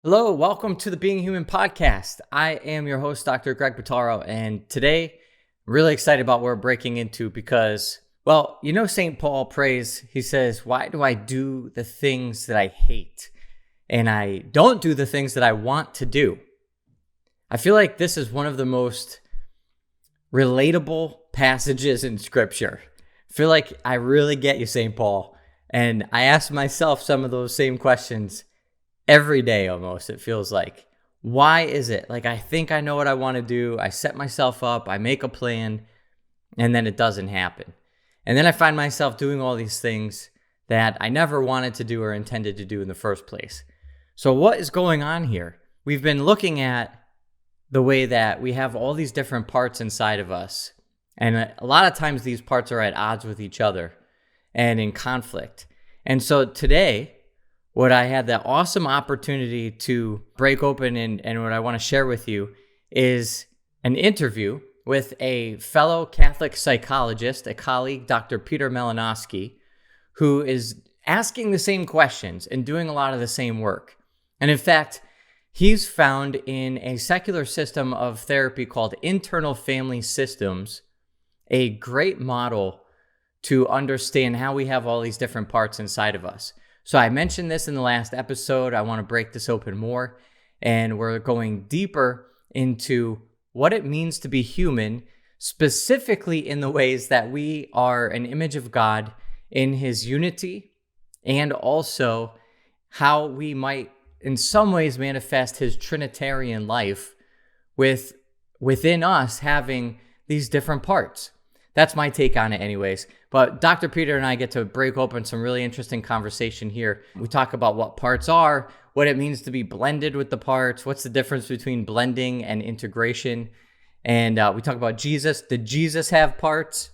Hello, welcome to the Being Human podcast. I am your host, Dr. Greg Bottaro, and today I'm really excited about what we're breaking into because, St. Paul prays, he says, why do I do the things that I hate and I don't do the things that I want to do? I feel like this is one of the most relatable passages in Scripture. I feel like I really get you, St. Paul, and I ask myself some of those same questions every day almost, it feels like. Why is it? Like, I think I know what I want to do. I set myself up, I make a plan, and then it doesn't happen. And then I find myself doing all these things that I never wanted to do or intended to do in the first place. So what is going on here? We've been looking at the way that we have all these different parts inside of us. And a lot of times these parts are at odds with each other and in conflict. And so today, what I had the awesome opportunity to break open and what I want to share with you is an interview with a fellow Catholic psychologist, a colleague, Dr. Peter Malinoski, who is asking the same questions and doing a lot of the same work. And in fact, he's found in a secular system of therapy called internal family systems a great model to understand how we have all these different parts inside of us. So I mentioned this in the last episode. I want to break this open more, and we're going deeper into what it means to be human, specifically in the ways that we are an image of God in his unity, and also how we might in some ways manifest his Trinitarian life within us having these different parts. That's my take on it anyways. But Dr. Peter and I get to break open some really interesting conversation here. We talk about what parts are, what it means to be blended with the parts, what's the difference between blending and integration. And we talk about Jesus. Did Jesus have parts?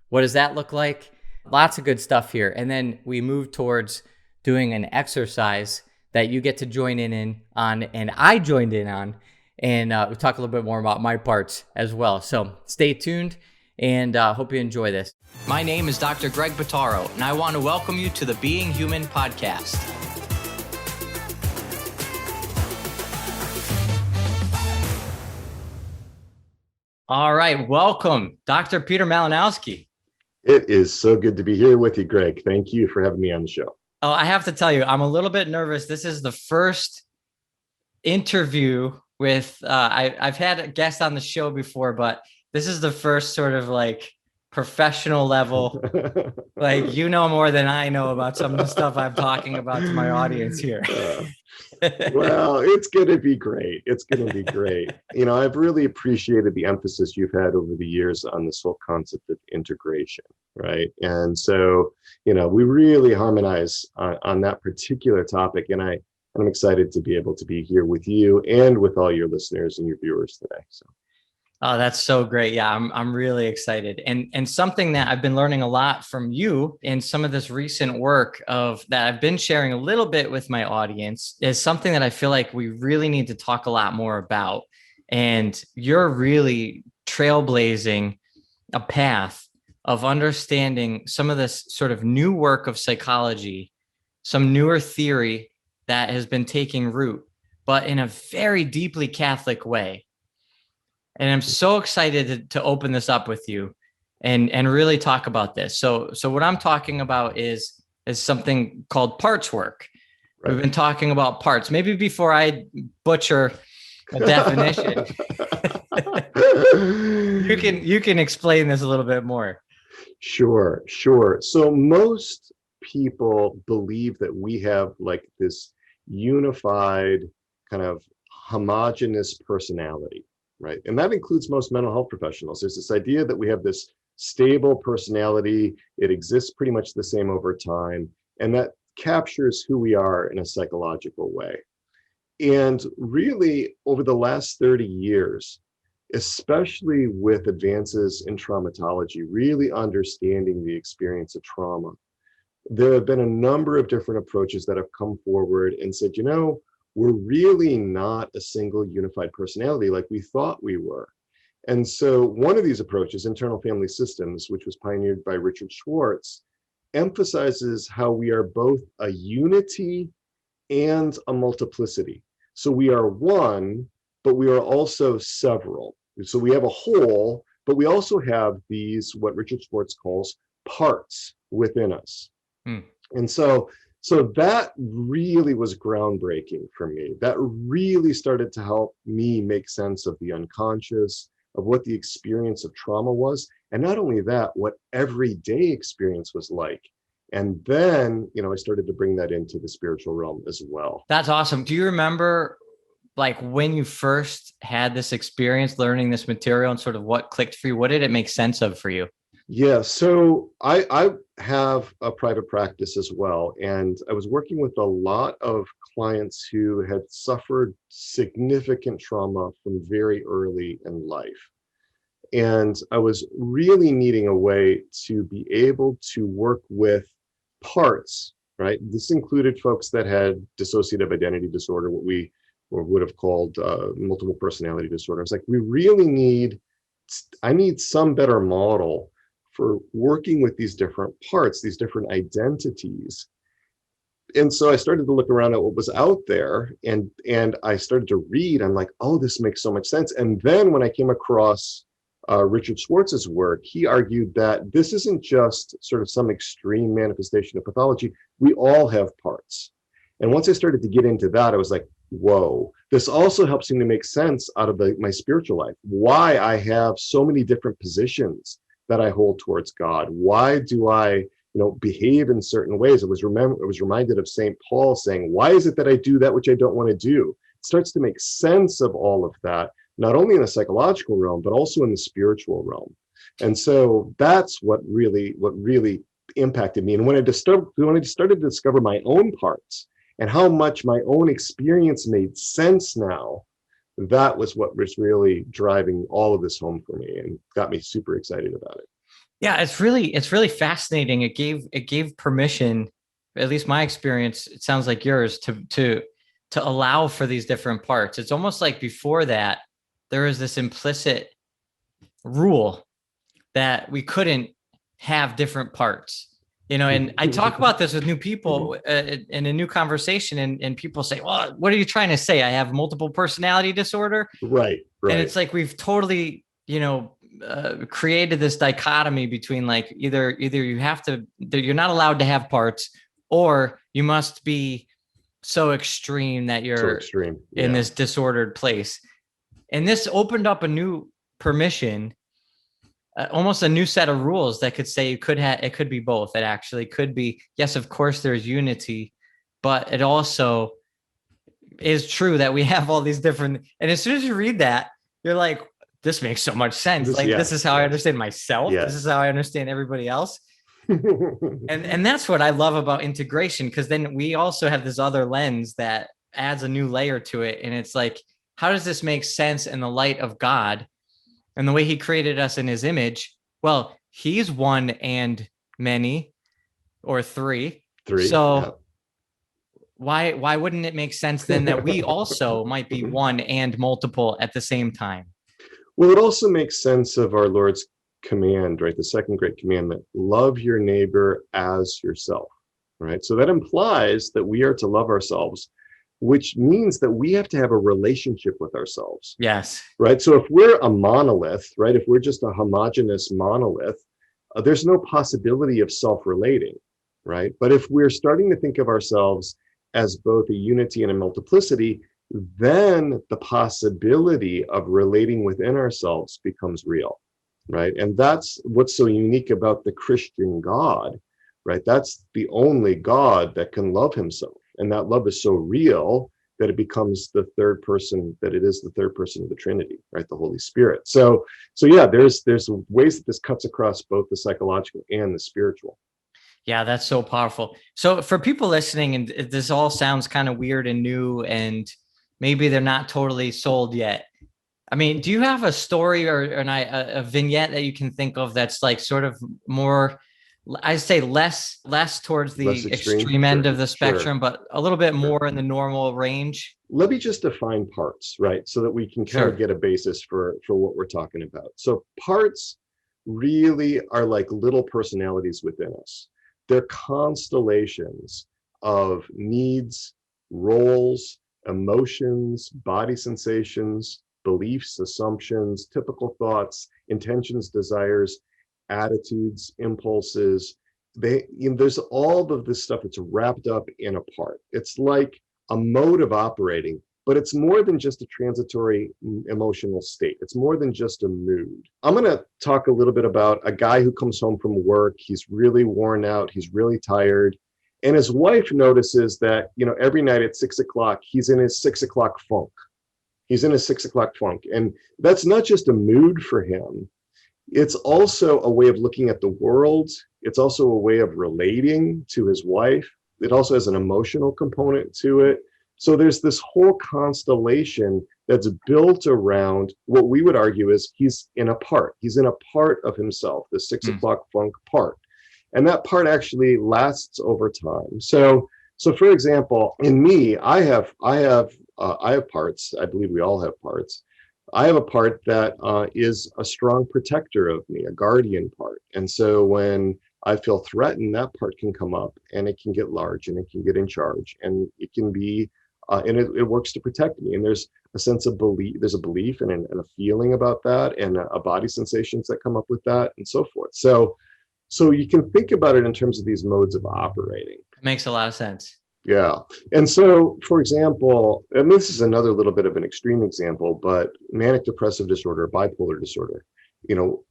What does that look like? Lots of good stuff here. And then we move towards doing an exercise that you get to join in on, and I joined in on. And we talk a little bit more about my parts as well. So stay tuned. And hope you enjoy this. My name is Dr. Greg Bottaro, and I want to welcome you to the Being Human podcast. All right, welcome, Dr. Peter Malinoski. It is so good to be here with you, Greg. Thank you for having me on the show. Oh, I have to tell you, I'm a little bit nervous. This is the first interview with, I've had a guest on the show before, but this is the first sort of like professional level, like, you know more than I know about some of the stuff I'm talking about to my audience here. Well, it's going to be great. It's going to be great. You know, I've really appreciated the emphasis you've had over the years on this whole concept of integration, right? And so, you know, we really harmonize on that particular topic. And I'm excited to be able to be here with you and with all your listeners and your viewers today. So. Oh, that's so great. Yeah, I'm really excited. And something that I've been learning a lot from you in some of this recent work of that I've been sharing a little bit with my audience is something that I feel like we really need to talk a lot more about. And you're really trailblazing a path of understanding some of this sort of new work of psychology, some newer theory that has been taking root, but in a very deeply Catholic way. And I'm so excited to open this up with you and really talk about this. So what I'm talking about is something called parts work. Right. We've been talking about parts. Maybe before I butcher a definition, you can explain this a little bit more. Sure. So most people believe that we have like this unified kind of homogeneous personality. Right. And that includes most mental health professionals. There's this idea that we have this stable personality. It exists pretty much the same over time. And that captures who we are in a psychological way. And really, over the last 30 years, especially with advances in traumatology, really understanding the experience of trauma, there have been a number of different approaches that have come forward and said, you know, we're really not a single unified personality like we thought we were. And so one of these approaches, internal family systems, which was pioneered by Richard Schwartz, emphasizes how we are both a unity and a multiplicity. So we are one, but we are also several. So we have a whole, but we also have these, what Richard Schwartz calls parts within us. Hmm. And so that really was groundbreaking for me. That really started to help me make sense of the unconscious, of what the experience of trauma was. And not only that, what everyday experience was like. And then, I started to bring that into the spiritual realm as well. That's awesome. Do you remember like when you first had this experience learning this material and sort of what clicked for you? What did it make sense of for you? Yeah, so I have a private practice as well, and I was working with a lot of clients who had suffered significant trauma from very early in life. And I was really needing a way to be able to work with parts, right? This included folks that had dissociative identity disorder, what we or would have called multiple personality disorder. I was like, I need some better model for working with these different parts, these different identities. And so I started to look around at what was out there, and I started to read. I'm like, oh, this makes so much sense. And then when I came across Richard Schwartz's work, he argued that this isn't just sort of some extreme manifestation of pathology. We all have parts. And once I started to get into that, I was like, whoa, this also helps me to make sense out of my spiritual life, why I have so many different positions that I hold towards God. Why do I behave in certain ways? I was reminded of St. Paul saying, why is it that I do that which I don't want to do? It starts to make sense of all of that, not only in the psychological realm, but also in the spiritual realm. And so that's what really impacted me. And when I started to discover my own parts and how much my own experience made sense now, that was what was really driving all of this home for me and got me super excited about it. Yeah, it's really fascinating. It gave permission, at least my experience, it sounds like yours, to allow for these different parts. It's almost like before that, there was this implicit rule that we couldn't have different parts. And I talk about this with new people in a new conversation, and people say, well, what are you trying to say? I have multiple personality disorder. Right. And it's like, we've totally, created this dichotomy between like, either you're not allowed to have parts, or you must be so extreme that you're in this disordered place. And this opened up a new permission, almost a new set of rules that could say it could be both. It actually could be, yes, of course there's unity, but it also is true that we have all these different, and as soon as you read that, you're like, this makes so much sense. This is how I understand myself. This is how I understand everybody else. and that's what I love about integration, because then we also have this other lens that adds a new layer to it. And it's like, how does this make sense in the light of God and the way he created us in his image? Well, he's one and many, or three. So why wouldn't it make sense then that we also might be one and multiple at the same time? Well, it also makes sense of our Lord's command, right? The second great commandment, love your neighbor as yourself, right? So that implies that we are to love ourselves, which means that we have to have a relationship with ourselves. Yes. Right. So if we're a monolith, right, if we're just a homogeneous monolith, there's no possibility of self-relating, right? But if we're starting to think of ourselves as both a unity and a multiplicity, then the possibility of relating within ourselves becomes real, right? And that's what's so unique about the Christian God, right? That's the only God that can love himself. And that love is so real that it becomes the third person, that it is the third person of the Trinity, right? The Holy Spirit. So yeah, there's ways that this cuts across both the psychological and the spiritual. Yeah, that's so powerful. So for people listening, and this all sounds kind of weird and new, and maybe they're not totally sold yet. I mean, do you have a story or a vignette that you can think of that's like sort of more, I say less towards the extreme end of the spectrum, but a little bit more in the normal range? Let me just define parts, right? So that we can kind of get a basis for what we're talking about. So parts really are like little personalities within us. They're constellations of needs, roles, emotions, body sensations, beliefs, assumptions, typical thoughts, intentions, desires, attitudes, impulses. There's all of this stuff that's wrapped up in a part. It's like a mode of operating, but it's more than just a transitory emotional state. It's more than just a mood. I'm going to talk a little bit about a guy who comes home from work. He's really worn out. He's really tired. And his wife notices that, every night at 6 o'clock, he's in his 6 o'clock funk. He's in his 6 o'clock funk. And that's not just a mood for him. It's also a way of looking at the world. It's also a way of relating to his wife. It also has an emotional component to it. So there's this whole constellation that's built around what we would argue is he's in a part. He's in a part of himself, the 6 o'clock funk part. And that part actually lasts over time. So for example, in me, I have parts. I believe we all have parts. I have a part that is a strong protector of me, a guardian part. And so when I feel threatened, that part can come up and it can get large and it can get in charge, and it can be, and it works to protect me. And there's a sense of belief, there's a belief and a feeling about that, and a body sensations that come up with that, and so forth. So you can think about it in terms of these modes of operating. It makes a lot of sense. Yeah. And so, for example, and this is another little bit of an extreme example, but manic depressive disorder, bipolar disorder,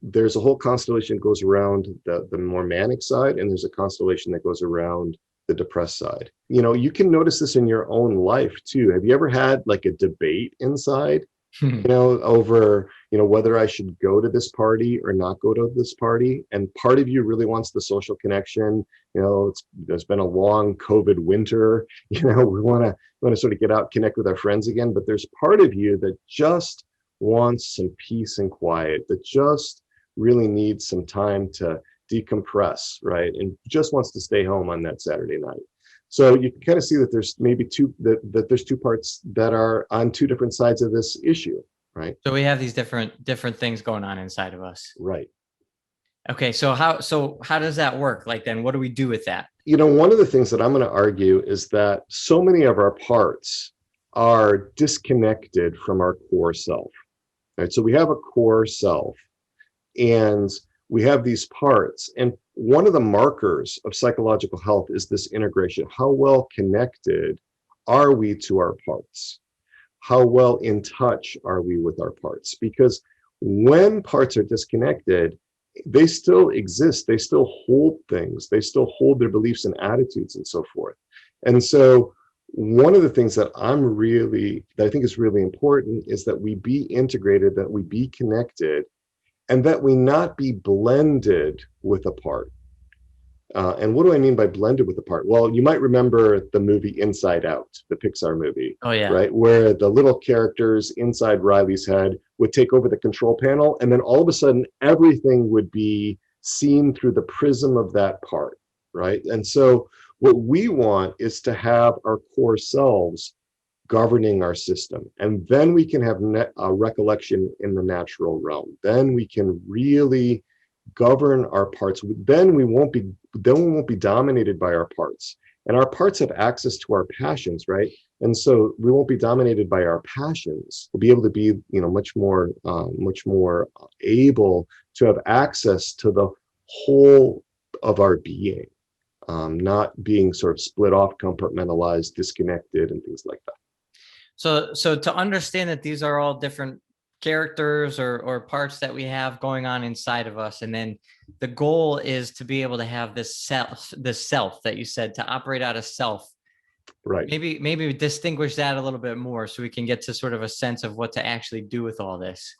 there's a whole constellation that goes around the more manic side, and there's a constellation that goes around the depressed side. You can notice this in your own life too. Have you ever had like a debate inside, over, whether I should go to this party or not go to this party? And part of you really wants the social connection. There's been a long COVID winter. We want to sort of get out, connect with our friends again. But there's part of you that just wants some peace and quiet, that just really needs some time to decompress, right? And just wants to stay home on that Saturday night. So you can kind of see that there's maybe there's two parts that are on two different sides of this issue, right? So we have these different things going on inside of us. Right. Okay. So how does that work? Like, then what do we do with that? One of the things that I'm going to argue is that so many of our parts are disconnected from our core self, right? So we have a core self, and we have these parts. And one of the markers of psychological health is this integration. How well connected are we to our parts? How well in touch are we with our parts? Because when parts are disconnected, they still exist. They still hold things. They still hold their beliefs and attitudes and so forth. And so one of the things that I think is really important is that we be integrated, that we be connected, and that we not be blended with a part. And what do I mean by blended with a part? Well, you might remember the movie Inside Out, the Pixar movie. Oh, yeah. Right? Where the little characters inside Riley's head would take over the control panel, and then all of a sudden, everything would be seen through the prism of that part, right? And so what we want is to have our core selves governing our system. And then we can have recollection in the natural realm. Then we can really govern our parts. Then we won't be dominated by our parts. And our parts have access to our passions, right? And so we won't be dominated by our passions. We'll be able to be, much more able to have access to the whole of our being, not being sort of split off, compartmentalized, disconnected, and things like that. So to understand that these are all different characters or parts that we have going on inside of us, and then the goal is to be able to have this self that you said, to operate out of self. Right. Maybe distinguish that a little bit more so we can get to sort of a sense of what to actually do with all this.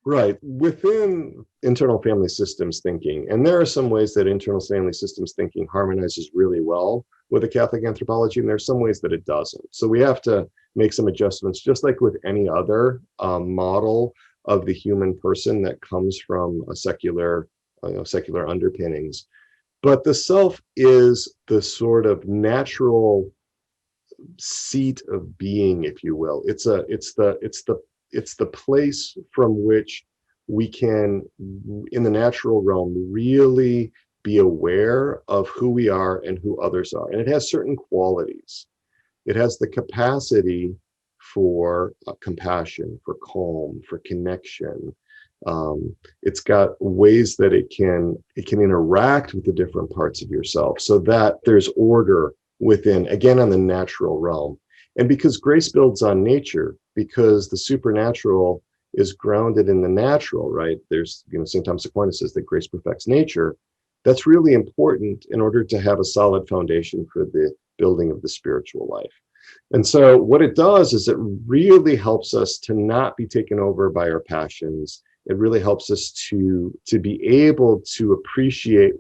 Right. Within internal family systems thinking, and there are some ways that internal family systems thinking harmonizes really well with a Catholic anthropology, and there's some ways that it doesn't. So we have to make some adjustments, just like with any other model of the human person that comes from a secular underpinnings. But the self is the sort of natural seat of being, if you will. It's the place from which we can, in the natural realm, really be aware of who we are and who others are. And it has certain qualities. It has the capacity for compassion, for calm, for connection. It's got ways that it can interact with the different parts of yourself so that there's order within, again, on the natural realm. And because grace builds on nature, because the supernatural is grounded in the natural, right? There's, St. Thomas Aquinas says that grace perfects nature. That's really important in order to have a solid foundation for the building of the spiritual life. And so what it does is it really helps us to not be taken over by our passions. It really helps us to be able to appreciate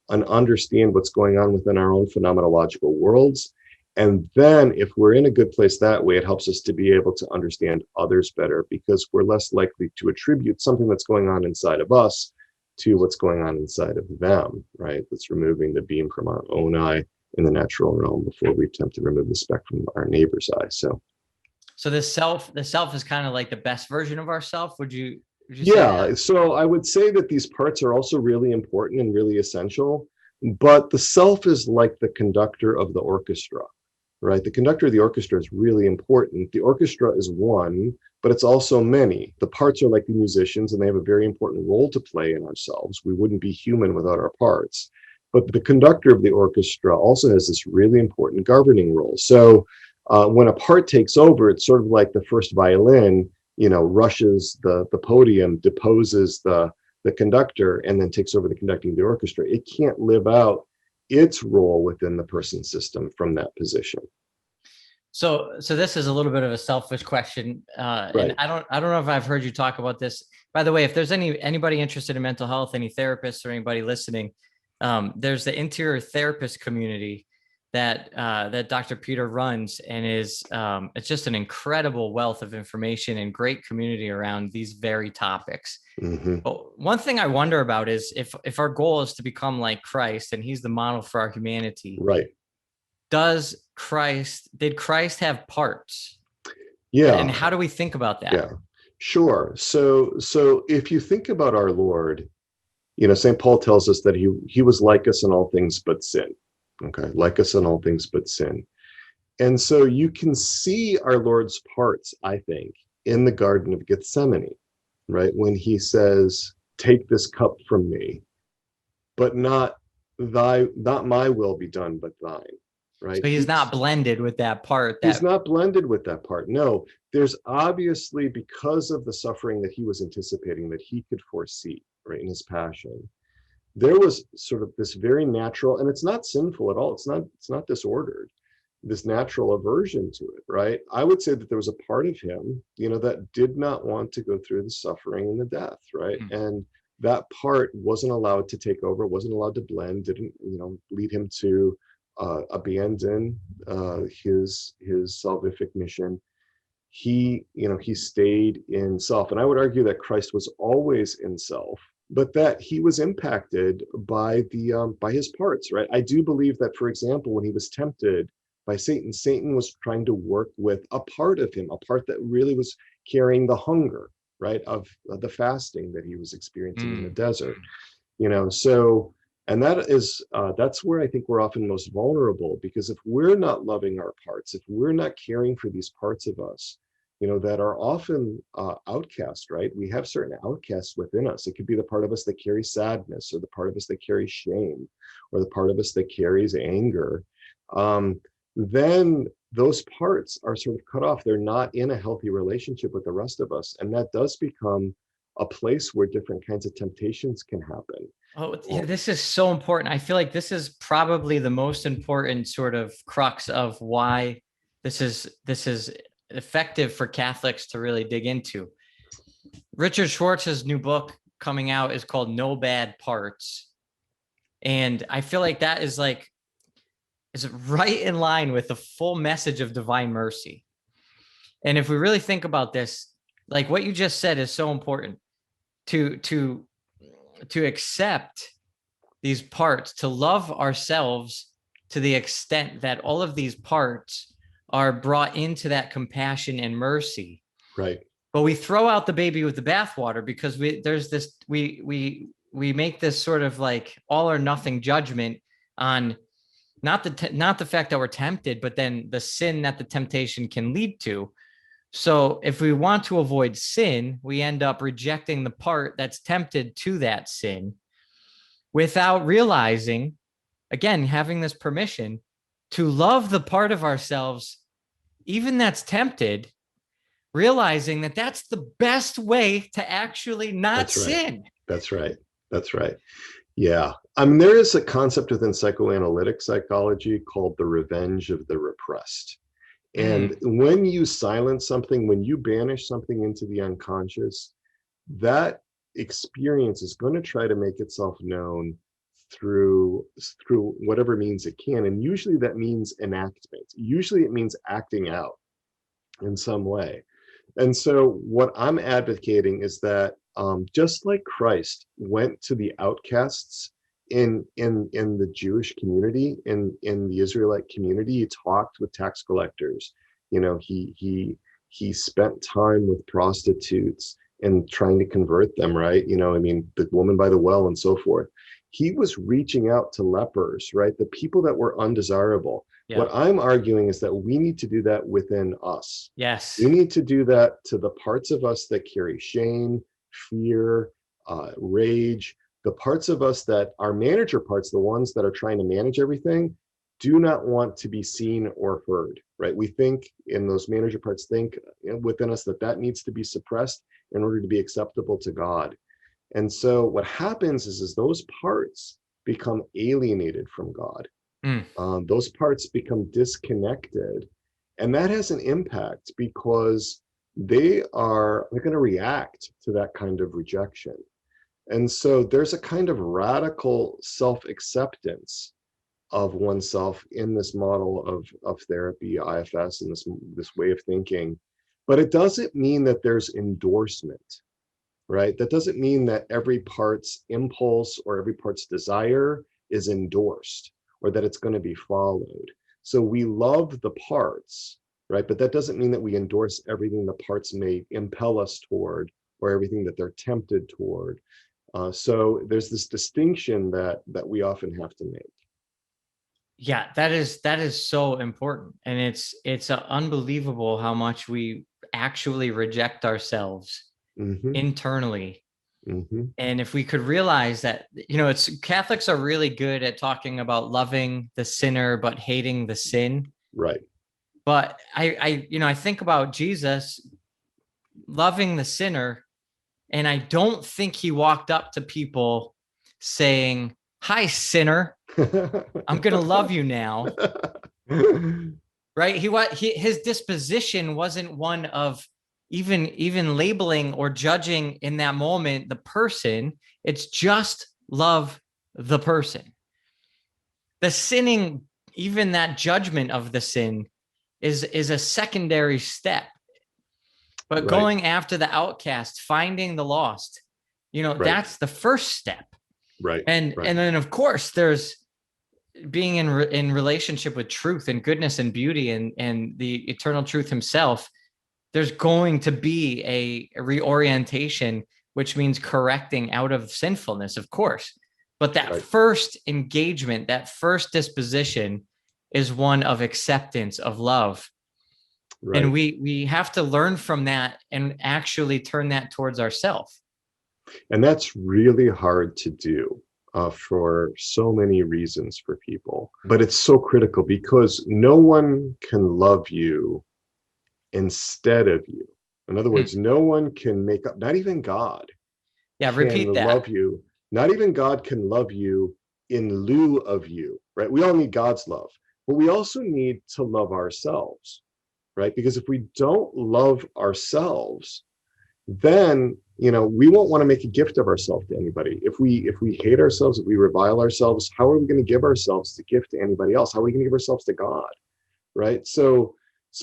and understand what's going on within our own phenomenological worlds. And then if we're in a good place that way, it helps us to be able to understand others better, because we're less likely to attribute something that's going on inside of us to what's going on inside of them, right? That's removing the beam from our own eye in the natural realm before we attempt to remove the speck from our neighbor's eye. So the self is kind of like the best version of ourself. Would you yeah, so I would say that these parts are also really important and really essential, but the self is like the conductor of the orchestra, right? The conductor of the orchestra is really important. The orchestra is one, but it's also many. The parts are like the musicians, and they have a very important role to play in ourselves. We wouldn't be human without our parts. But the conductor of the orchestra also has this really important governing role. So when a part takes over, it's sort of like the first violin, rushes the podium, deposes the conductor, and then takes over the conducting of the orchestra. It can't live out its role within the person system from that position. So this is a little bit of a selfish question, Right. and I don't know if I've heard you talk about this. By the way, if there's anybody interested in mental health, any therapists or anybody listening, there's the interior therapist community that Dr. Peter runs, and is it's just an incredible wealth of information and great community around these very topics. Mm-hmm. But one thing I wonder about is if our goal is to become like Christ, and he's the model for our humanity, right? Did Christ have parts? Yeah. And how do we think about that? Yeah, sure. So if you think about our Lord, St. Paul tells us that he was like us in all things but sin. Okay, like us in all things but sin. And so you can see our Lord's parts, I think, in the Garden of Gethsemane, right? When he says, "Take this cup from me, but not my will be done, but thine." Right? So he's not blended with that part. He's not blended with that part. No, there's obviously, because of the suffering that he was anticipating, that he could foresee, right, in his passion, there was sort of this very natural, and it's not sinful at all. It's not disordered, this natural aversion to it, right? I would say that there was a part of him, that did not want to go through the suffering and the death, right? Mm. And that part wasn't allowed to take over, wasn't allowed to blend, didn't, lead him to abandon his salvific mission. He stayed in self, and I would argue that Christ was always in self, but that he was impacted by his parts, right? I do believe that, for example, when he was tempted by Satan was trying to work with a part of him, a part that really was carrying the hunger, right, of the fasting that he was experiencing in the desert, so. And that's where I think we're often most vulnerable, because if we're not loving our parts, if we're not caring for these parts of us, that are often outcast, right? We have certain outcasts within us. It could be the part of us that carries sadness, or the part of us that carries shame, or the part of us that carries anger. Then those parts are sort of cut off. They're not in a healthy relationship with the rest of us. And that does become a place where different kinds of temptations can happen. Oh, yeah, this is so important. I feel like this is probably the most important sort of crux of why this is effective for Catholics to really dig into. Richard Schwartz's new book coming out is called No Bad Parts. And I feel like that is right in line with the full message of divine mercy. And if we really think about this, like what you just said is so important, to accept these parts, to love ourselves to the extent that all of these parts are brought into that compassion and mercy. Right. But we throw out the baby with the bathwater, because we make this sort of like all or nothing judgment on not the fact that we're tempted, but then the sin that the temptation can lead to. So if we want to avoid sin, we end up rejecting the part that's tempted to that sin without realizing, again, having this permission to love the part of ourselves, even that's tempted, realizing that that's the best way to actually not That's right. sin. That's right. That's right. Yeah. I mean, there is a concept within psychoanalytic psychology called the revenge of the repressed. And when you silence something, when you banish something into the unconscious, that experience is going to try to make itself known through whatever means it can. And usually that means enactment. Usually it means acting out in some way. And so what I'm advocating is that just like Christ went to the outcasts in the Jewish community, in the Israelite community, he talked with tax collectors. You know, he spent time with prostitutes and trying to convert them, right? You know, I mean, the woman by the well and so forth. He was reaching out to lepers, right? The people that were undesirable. Yeah. What I'm arguing is that we need to do that within us. Yes. We need to do that to the parts of us that carry shame, fear, rage, the parts of us that are manager parts, the ones that are trying to manage everything, do not want to be seen or heard, right? We think in those manager parts, think within us that needs to be suppressed in order to be acceptable to God. And so what happens is those parts become alienated from God. Those parts become disconnected. And that has an impact because they're going to react to that kind of rejection. And so there's a kind of radical self-acceptance of oneself in this model of therapy, IFS, and this way of thinking. But it doesn't mean that there's endorsement, right? That doesn't mean that every part's impulse or every part's desire is endorsed or that it's going to be followed. So we love the parts, right? But that doesn't mean that we endorse everything the parts may impel us toward or everything that they're tempted toward. So there's this distinction that we often have to make. Yeah, that is so important. And it's unbelievable how much we actually reject ourselves internally. And if we could realize that, you know, Catholics are really good at talking about loving the sinner, but hating the sin. Right. But I think about Jesus loving the sinner, and I don't think he walked up to people saying, "Hi, sinner, I'm going to love you now." Right? His disposition wasn't one of even labeling or judging in that moment the person. It's just love the person. The sinning, even that judgment of the sin, is a secondary step. But right. Going after the outcast, finding the lost, you know, right. That's the first step. Right. And then of course there's being in relationship with truth and goodness and beauty and the eternal truth himself. There's going to be a reorientation, which means correcting out of sinfulness, of course. But that right. First engagement, that first disposition is one of acceptance, of love. Right. And we have to learn from that and actually turn that towards ourselves. And that's really hard to do for so many reasons for people. But it's so critical because no one can love you instead of you. In other words, no one can make up, not even God. Yeah, repeat that. Love you. Not even God can love you in lieu of you, right? We all need God's love, but we also need to love ourselves, right? Because if we don't love ourselves, then, you know, we won't want to make a gift of ourselves to anybody. If we hate ourselves, if we revile ourselves, how are we going to give ourselves to gift to anybody else? How are we going to give ourselves to God, right? So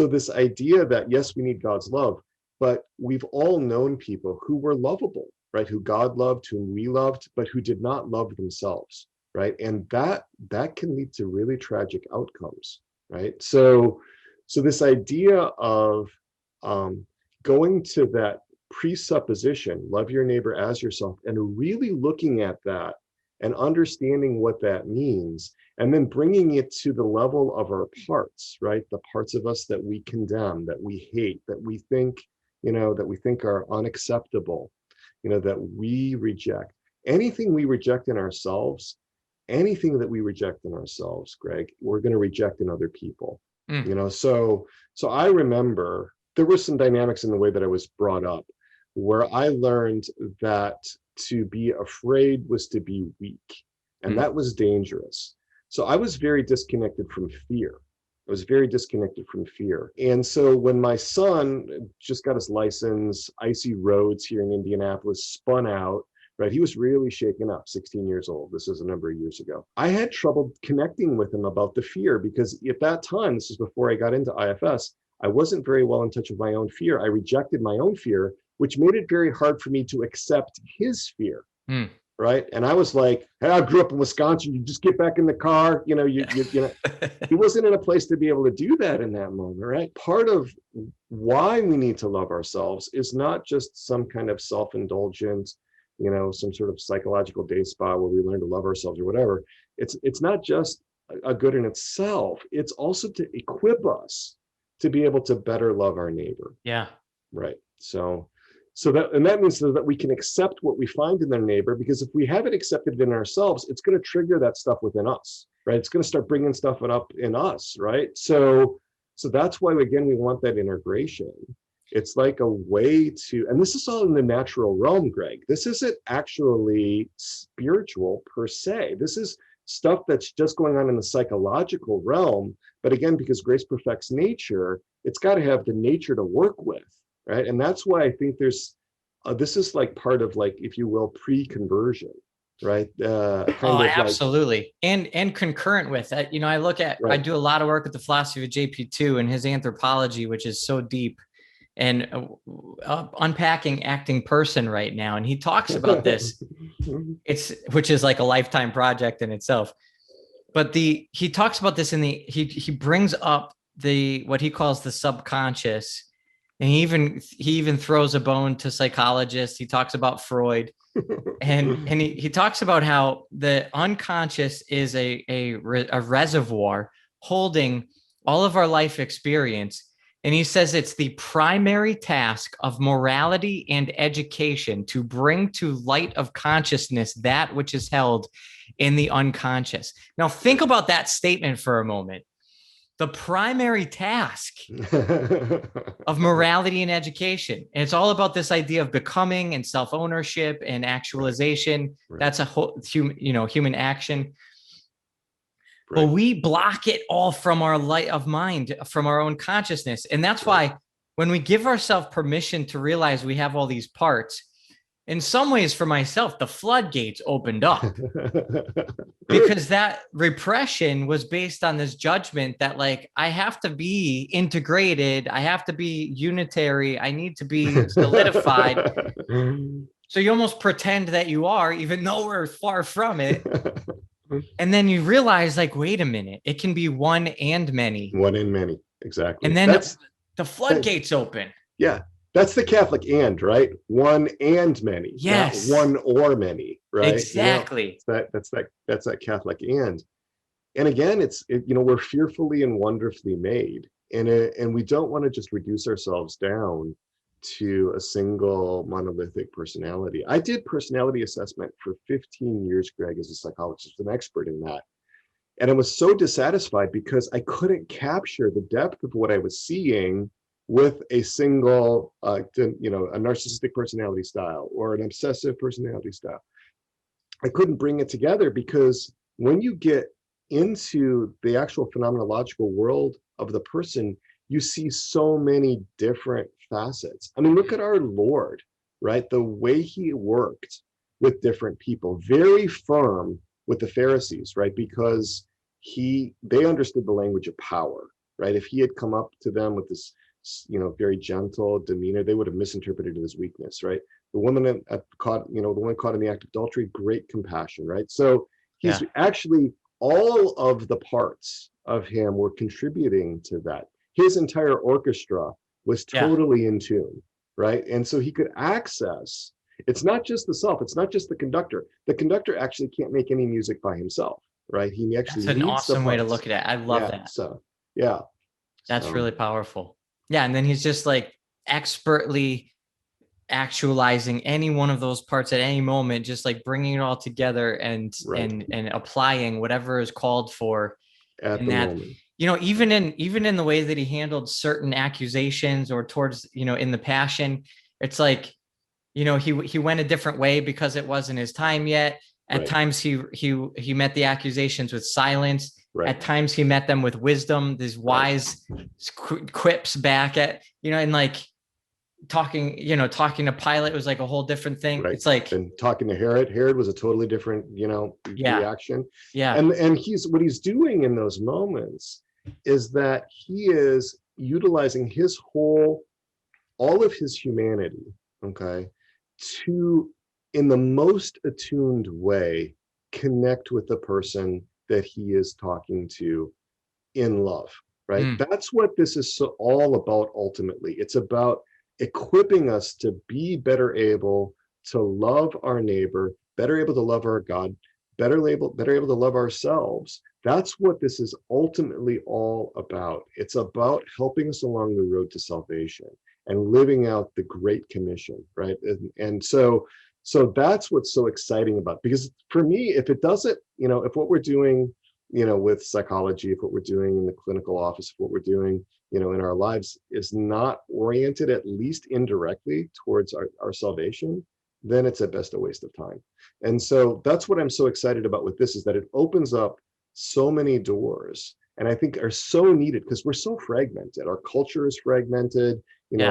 this idea that, yes, we need God's love, but we've all known people who were lovable, right? Who God loved, whom we loved, but who did not love themselves, right? And that can lead to really tragic outcomes, right? So this idea of going to that presupposition, love your neighbor as yourself, and really looking at that and understanding what that means, and then bringing it to the level of our parts, right? The parts of us that we condemn, that we hate, that we think, that we think are unacceptable, that we reject. Anything we reject in ourselves, anything that we reject in ourselves, Greg, we're going to reject in other people. So I remember there were some dynamics in the way that I was brought up where I learned that to be afraid was to be weak, and that was dangerous. So I was very disconnected from fear. And so when my son just got his license, icy roads here in Indianapolis, spun out, right? He was really shaken up, 16 years old. This is a number of years ago. I had trouble connecting with him about the fear because at that time, this is before I got into IFS, I wasn't very well in touch with my own fear. I rejected my own fear, which made it very hard for me to accept his fear. Right. And I was like, hey, I grew up in Wisconsin. You just get back in the car. You know, he wasn't in a place to be able to do that in that moment. Right. Part of why we need to love ourselves is not just some kind of self-indulgent, some sort of psychological day spa where we learn to love ourselves or whatever. It's not just a good in itself. It's also to equip us to be able to better love our neighbor. Yeah. Right. So that means that we can accept what we find in their neighbor, because if we haven't accepted it in ourselves, it's going to trigger that stuff within us, right? It's going to start bringing stuff up in us, right? So that's why, again, we want that integration. It's like a way to, and this is all in the natural realm, Greg. This isn't actually spiritual per se. This is stuff that's just going on in the psychological realm. But again, because grace perfects nature, it's got to have the nature to work with. Right. And that's why I think there's this is like part of, like, if you will, pre-conversion. Right. Absolutely. And concurrent with that, I look at, I do a lot of work with the philosophy of JP2 and his anthropology, which is so deep, and unpacking Acting Person right now. And he talks about this, which is like a lifetime project in itself. But he talks about this he brings up what he calls the subconscious. And he even throws a bone to psychologists. He talks about Freud, and he talks about how the unconscious is a reservoir holding all of our life experience. And he says it's the primary task of morality and education to bring to light of consciousness that which is held in the unconscious. Now, think about that statement for a moment. The primary task of morality and education. And it's all about this idea of becoming and self-ownership and actualization. Right. That's a whole human action. Right. But we block it all from our light of mind, from our own consciousness. And that's why when we give ourselves permission to realize we have all these parts, in some ways, for myself, the floodgates opened up because that repression was based on this judgment that, like, I have to be integrated. I have to be unitary. I need to be solidified. So you almost pretend that you are, even though we're far from it. And then you realize, like, wait a minute, it can be one and many. One and many. Exactly. And then the floodgates open. Yeah. That's the Catholic and, right? One and many. Yes. Not one or many, right? Exactly. That's that Catholic and. And again, we're fearfully and wonderfully made. And we don't want to just reduce ourselves down to a single monolithic personality. I did personality assessment for 15 years, Greg, as a psychologist, an expert in that. And I was so dissatisfied because I couldn't capture the depth of what I was seeing with a single, a narcissistic personality style or an obsessive personality style. I couldn't bring it together because when you get into the actual phenomenological world of the person, you see so many different facets. I mean, look at our Lord, right? The way he worked with different people, very firm with the Pharisees, right? Because they understood the language of power, right? If he had come up to them with this, very gentle demeanor, they would have misinterpreted it as weakness, right? The woman caught in the act of adultery, great compassion, right? So he's actually, all of the parts of him were contributing to that. His entire orchestra was totally in tune, right? And so he could access It's not just the self. It's not just the conductor. The conductor actually can't make any music by himself, right? He actually That's an needs the awesome way to parts. look at it. I love Yeah. that. So, yeah. That's So, really powerful. Yeah. And then he's just like expertly actualizing any one of those parts at any moment, just like bringing it all together and right. and applying whatever is called for At in the that. moment. Even in the way that he handled certain accusations or towards, in the passion, it's like, he went a different way because it wasn't his time yet. At Right. times he met the accusations with silence. Right. At times he met them with wisdom, these wise quips back at, and like talking to Pilate was like a whole different thing. Right. It's like, And talking to Herod was a totally different, yeah, reaction. yeah, And what he's doing in those moments is that he is utilizing all of his humanity, okay, to, in the most attuned way, connect with the person that he is talking to in love, right? That's what this is all about ultimately. It's about equipping us to be better able to love our neighbor, better able to love our God, better able to love ourselves. That's what this is ultimately all about. It's about helping us along the road to salvation and living out the Great Commission, right? And so that's what's so exciting about it. Because for me, if it doesn't, if what we're doing, with psychology, if what we're doing in the clinical office, if what we're doing, in our lives is not oriented, at least indirectly, towards our salvation, then it's at best a waste of time. And so that's what I'm so excited about with this, is that it opens up so many doors, and I think are so needed because we're so fragmented. Our culture is fragmented.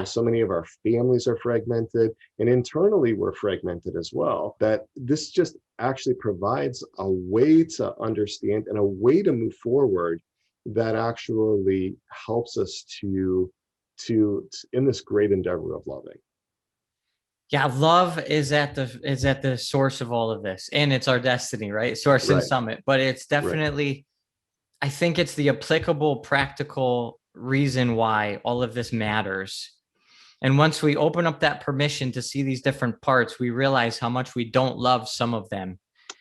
So many of our families are fragmented, and internally we're fragmented as well, that this just actually provides a way to understand and a way to move forward that actually helps us to in this great endeavor of loving. Yeah, love is at the source of all of this, and it's our destiny, right? Source and summit. But it's definitely, I think it's the applicable, practical reason why all of this matters. And once we open up that permission to see these different parts, we realize how much we don't love some of them.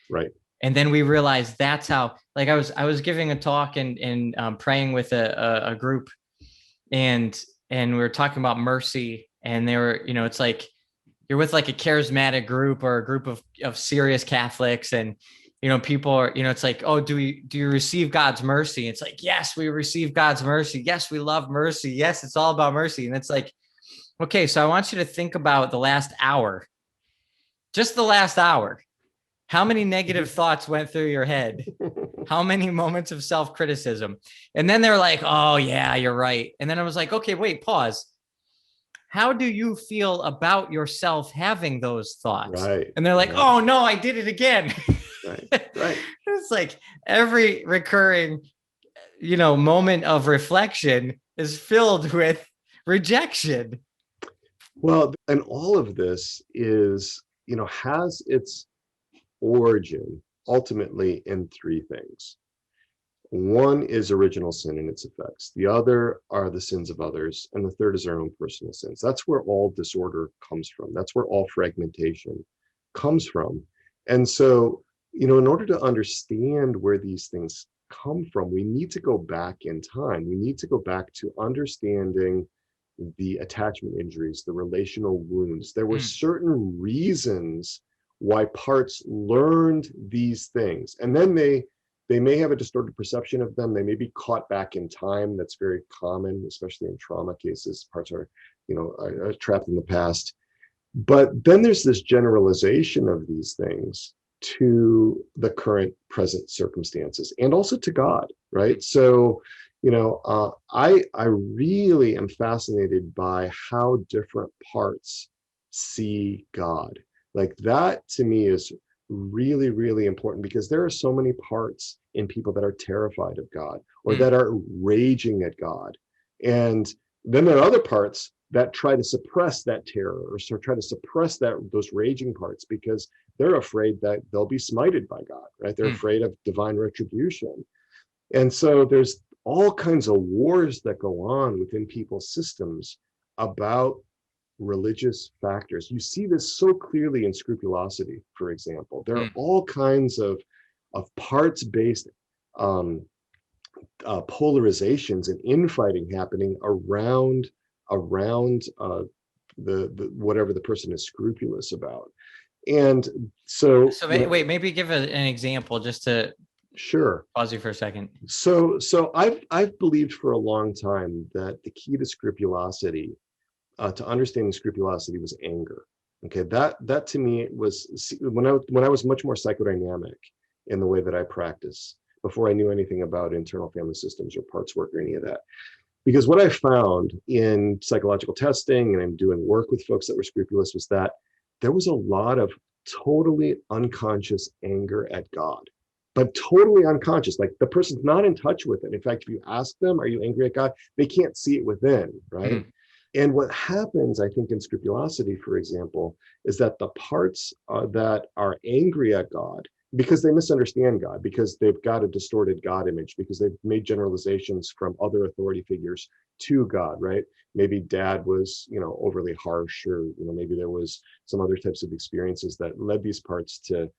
Right. And then we realize that's how, like I was giving a talk and praying with a group, and we were talking about mercy, and they were, it's like you're with like a charismatic group or a group of serious Catholics, and people are, it's like, oh, do you receive God's mercy? It's like, yes, we receive God's mercy. Yes, we love mercy. Yes, it's all about mercy. And it's like, okay, so I want you to think about the last hour, just the last hour. How many negative thoughts went through your head? How many moments of self-criticism? And then they're like, oh yeah, you're right. And then I was like, okay, wait, pause. How do you feel about yourself having those thoughts? Right. And they're like, oh no, I did it again. Right. It's like every recurring, moment of reflection is filled with rejection. Well, and all of this is, has its origin ultimately in three things. One is original sin and its effects. The other are the sins of others. And the third is our own personal sins. That's where all disorder comes from. That's where all fragmentation comes from. And so, in order to understand where these things come from, we need to go back in time. We need to go back to understanding the attachment injuries, the relational wounds. There were certain reasons why parts learned these things, and then they may have a distorted perception of them. They may be caught back in time. That's very common, especially in trauma cases. Parts are, are trapped in the past. But then there's this generalization of these things to the current present circumstances and also to God, right? So, I really am fascinated by how different parts see God. Like that to me is really, really important, because there are so many parts in people that are terrified of God or that are raging at God. And then there are other parts that try to suppress that terror or try to suppress those raging parts, because they're afraid that they'll be smited by God, right? They're afraid of divine retribution. And so there's all kinds of wars that go on within people's systems about religious factors. You see this so clearly in Scrupulosity, for example. There are all kinds of parts-based polarizations and infighting happening around the whatever the person is scrupulous about. And so wait, maybe give an example just to sure pause you for a second. So I've believed for a long time that the key to scrupulosity, to understanding scrupulosity, was anger. Okay, that to me was when I was much more psychodynamic in the way that I practice, before I knew anything about internal family systems or parts work or any of that. Because what I found in psychological testing, and I'm doing work with folks that were scrupulous, was that there was a lot of totally unconscious anger at God, but totally unconscious. Like the person's not in touch with it. In fact, if you ask them, are you angry at God? They can't see it within, right? And what happens, I think, in scrupulosity, for example, is that the parts that are angry at God, because they misunderstand God, because they've got a distorted God image, because they've made generalizations from other authority figures to God, right? Maybe dad was, overly harsh, or, maybe there was some other types of experiences that led these parts to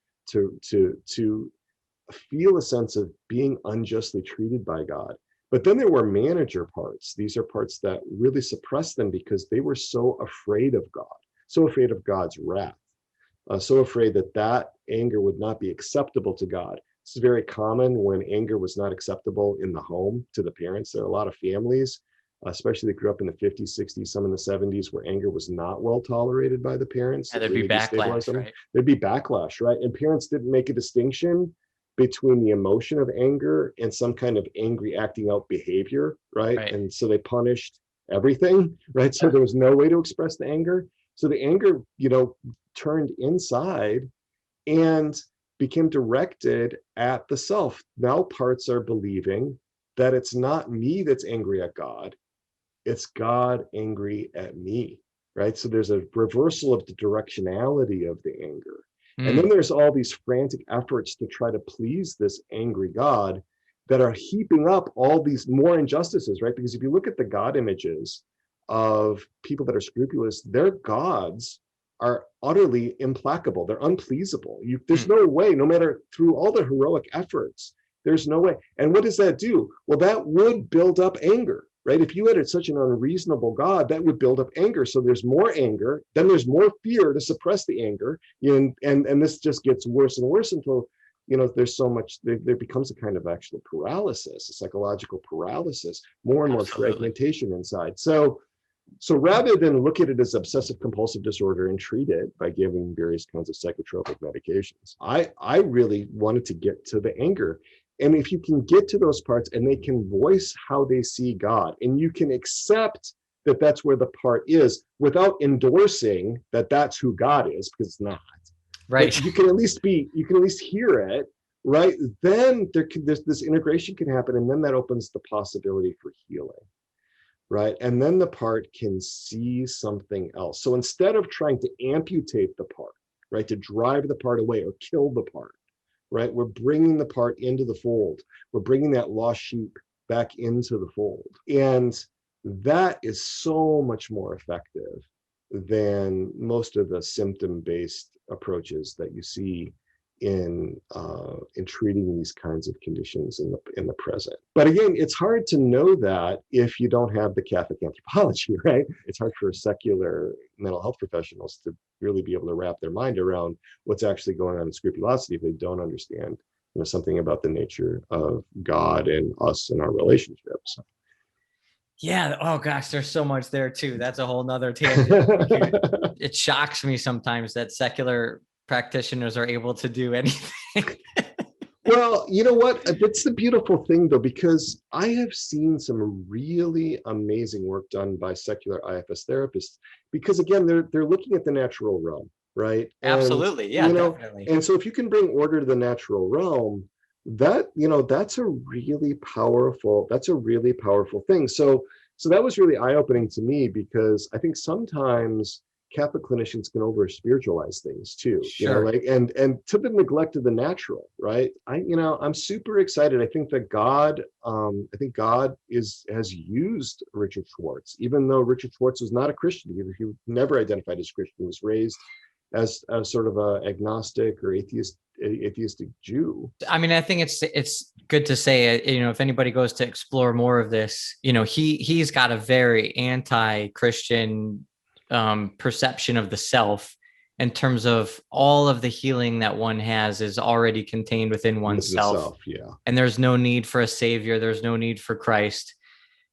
feel a sense of being unjustly treated by God. But then there were manager parts. These are parts that really suppressed them because they were so afraid of God, so afraid of God's wrath, so afraid that anger would not be acceptable to God. This is very common when anger was not acceptable in the home to the parents. There are a lot of families, especially that grew up in the 50s, 60s, some in the 70s, where anger was not well tolerated by the parents. There'd be backlash, right? There'd be backlash, right? And parents didn't make a distinction between the emotion of anger and some kind of angry acting out behavior, right? And so they punished everything, right? So there was no way to express the anger. So the anger, turned inside and became directed at the self. Now parts are believing that it's not me that's angry at God, it's God angry at me, right? So there's a reversal of the directionality of the anger. And then there's all these frantic efforts to try to please this angry God that are heaping up all these more injustices, right? Because if you look at the God images of people that are scrupulous, their gods are utterly implacable. They're unpleasable. There's no way, no matter through all the heroic efforts, there's no way. And what does that do? Well, that would build up anger, right? If you had such an unreasonable God, that would build up anger. So there's more anger, then there's more fear to suppress the anger. And this just gets worse and worse until, there's so much, there becomes a kind of actual paralysis, a psychological paralysis, more and more fragmentation inside. So rather than look at it as obsessive compulsive disorder and treat it by giving various kinds of psychotropic medications, I really wanted to get to the anger. And if you can get to those parts and they can voice how they see God, and you can accept that that's where the part is without endorsing that that's who God is, because it's not, right? But you can at least hear it, right? Then this integration can happen, and then that opens the possibility for healing. Right. And then the part can see something else. So instead of trying to amputate the part, right, to drive the part away or kill the part, right, we're bringing the part into the fold. We're bringing that lost sheep back into the fold. And that is so much more effective than most of the symptom-based approaches that you see in treating these kinds of conditions in the present. But again, it's hard to know that if you don't have the Catholic anthropology, right? It's hard for secular mental health professionals to really be able to wrap their mind around what's actually going on in scrupulosity if they don't understand, something about the nature of God and us and our relationships. Yeah. Oh gosh, there's so much there too. That's a whole nother tangent. It shocks me sometimes that secular practitioners are able to do anything. Well, you know what? That's the beautiful thing, though, because I have seen some really amazing work done by secular IFS therapists. Because again, they're looking at the natural realm, right? Absolutely, yeah, definitely. And so, if you can bring order to the natural realm, that's a really powerful thing. So that was really eye-opening to me, because I think sometimes Catholic clinicians can over spiritualize things too, Sure. like, and to the neglect of the natural, right? I'm super excited. I think that God has used Richard Schwartz, even though Richard Schwartz was not a Christian. He never identified as Christian. He was raised as sort of a agnostic or atheistic Jew. I mean, I think it's good to say, if anybody goes to explore more of this, he's got a very anti-Christian perception of the self, in terms of all of the healing that one has is already contained within oneself. Yeah. And there's no need for a savior. There's no need for Christ.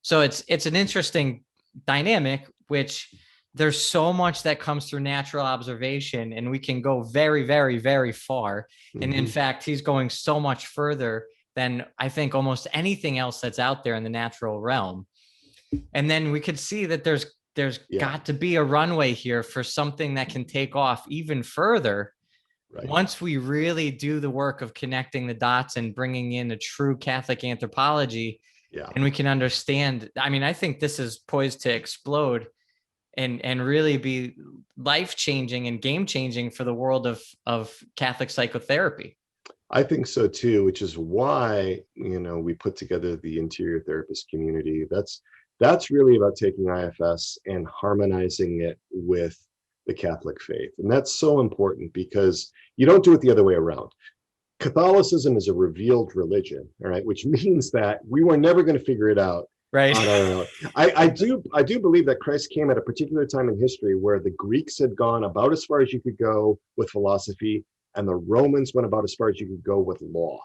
So it's an interesting dynamic, which there's so much that comes through natural observation, and we can go very, very, very far. Mm-hmm. And in fact, he's going so much further than I think almost anything else that's out there in the natural realm. And then we could see that there's got to be a runway here for something that can take off even further. Right. Once we really do the work of connecting the dots and bringing in a true Catholic anthropology, and we can understand, I mean, I think this is poised to explode and really be life-changing and game-changing for the world of Catholic psychotherapy. I think so too, which is why, we put together the interior therapist community. That's really about taking IFS and harmonizing it with the Catholic faith. And that's so important because you don't do it the other way around. Catholicism is a revealed religion, all right, which means that we were never going to figure it out. Right. On our own. I do believe that Christ came at a particular time in history where the Greeks had gone about as far as you could go with philosophy, and the Romans went about as far as you could go with law.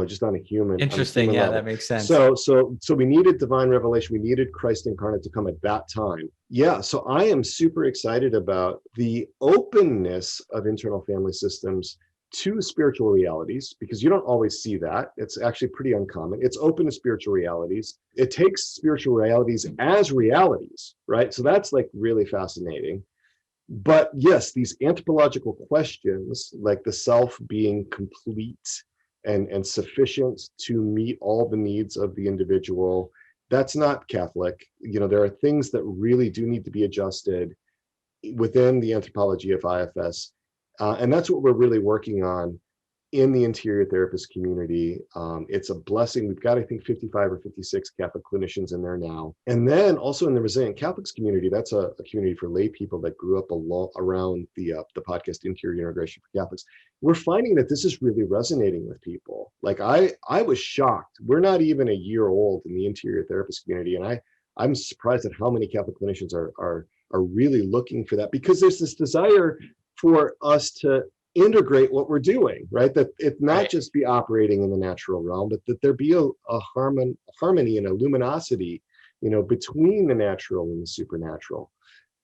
Just on a human. Interesting. On a human level. That makes sense. So we needed divine revelation. We needed Christ incarnate to come at that time. Yeah. So I am super excited about the openness of internal family systems to spiritual realities, because you don't always see that. It's actually pretty uncommon. It's open to spiritual realities. It takes spiritual realities as realities, right? So that's like really fascinating. But yes, these anthropological questions, like the self being complete and sufficient to meet all the needs of the individual, that's not Catholic. There are things that really do need to be adjusted within the anthropology of IFS. And that's what we're really working on in the interior therapist community. It's a blessing. We've got, I think, 55 or 56 Catholic clinicians in there now. And then also in the Resilient Catholics community, that's a community for lay people that grew up around the podcast Interior Integration for Catholics. We're finding that this is really resonating with people. Like I was shocked. We're not even a year old in the interior therapist community. And I'm surprised at how many Catholic clinicians are really looking for that, because there's this desire for us to integrate what we're doing, right? That it not just be operating in the natural realm, but that there be a harmony and a luminosity, between the natural and the supernatural.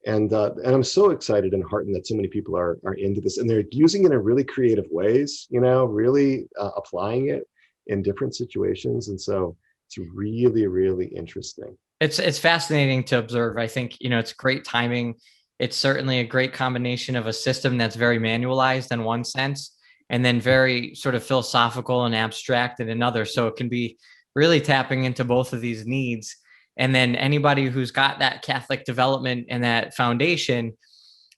And I'm so excited and heartened that so many people are into this, and they're using it in really creative ways, really applying it in different situations. And so it's really, really interesting. It's fascinating to observe. I think, it's great timing. It's certainly a great combination of a system that's very manualized in one sense, and then very sort of philosophical and abstract in another. So it can be really tapping into both of these needs. And then anybody who's got that Catholic development and that foundation,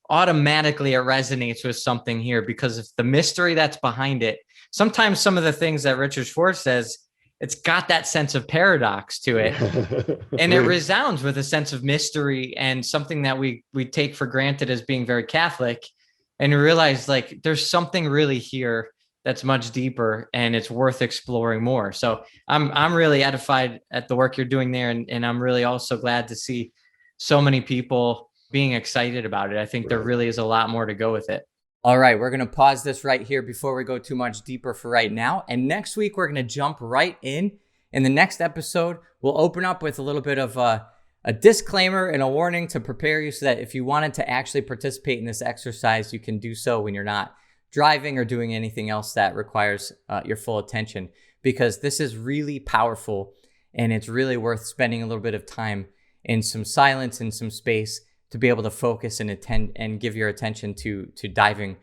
automatically it resonates with something here, because of the mystery that's behind it. Sometimes some of the things that Richard Schwartz says, it's got that sense of paradox to it, and it resounds with a sense of mystery and something that we take for granted as being very Catholic, and realize like there's something really here that's much deeper, and it's worth exploring more. So I'm really edified at the work you're doing there, and I'm really also glad to see so many people being excited about it. I think there really is a lot more to go with it. All right, we're going to pause this right here before we go too much deeper for right now. And next week, we're going to jump right in. In the next episode, we'll open up with a little bit of a disclaimer and a warning to prepare you, so that if you wanted to actually participate in this exercise, you can do so when you're not driving or doing anything else that requires your full attention, because this is really powerful, and it's really worth spending a little bit of time in some silence and some space to be able to focus and attend and give your attention to diving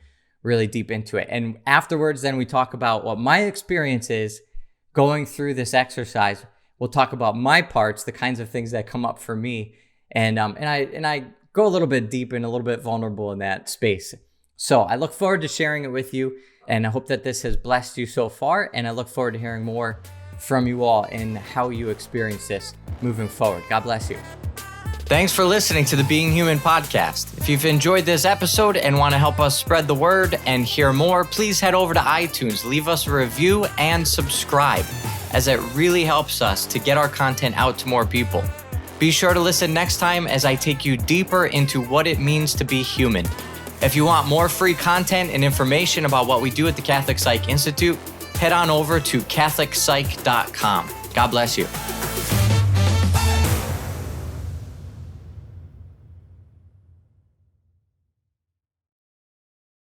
really deep into it. And afterwards, then we talk about what my experience is going through this exercise. We'll talk about my parts, the kinds of things that come up for me. And I go a little bit deep and a little bit vulnerable in that space. So I look forward to sharing it with you, and I hope that this has blessed you so far, and I look forward to hearing more from you all and how you experience this moving forward. God bless you. Thanks for listening to the Being Human podcast. If you've enjoyed this episode and want to help us spread the word and hear more, please head over to iTunes, leave us a review, and subscribe, as it really helps us to get our content out to more people. Be sure to listen next time as I take you deeper into what it means to be human. If you want more free content and information about what we do at the Catholic Psych Institute, head on over to CatholicPsych.com. God bless you.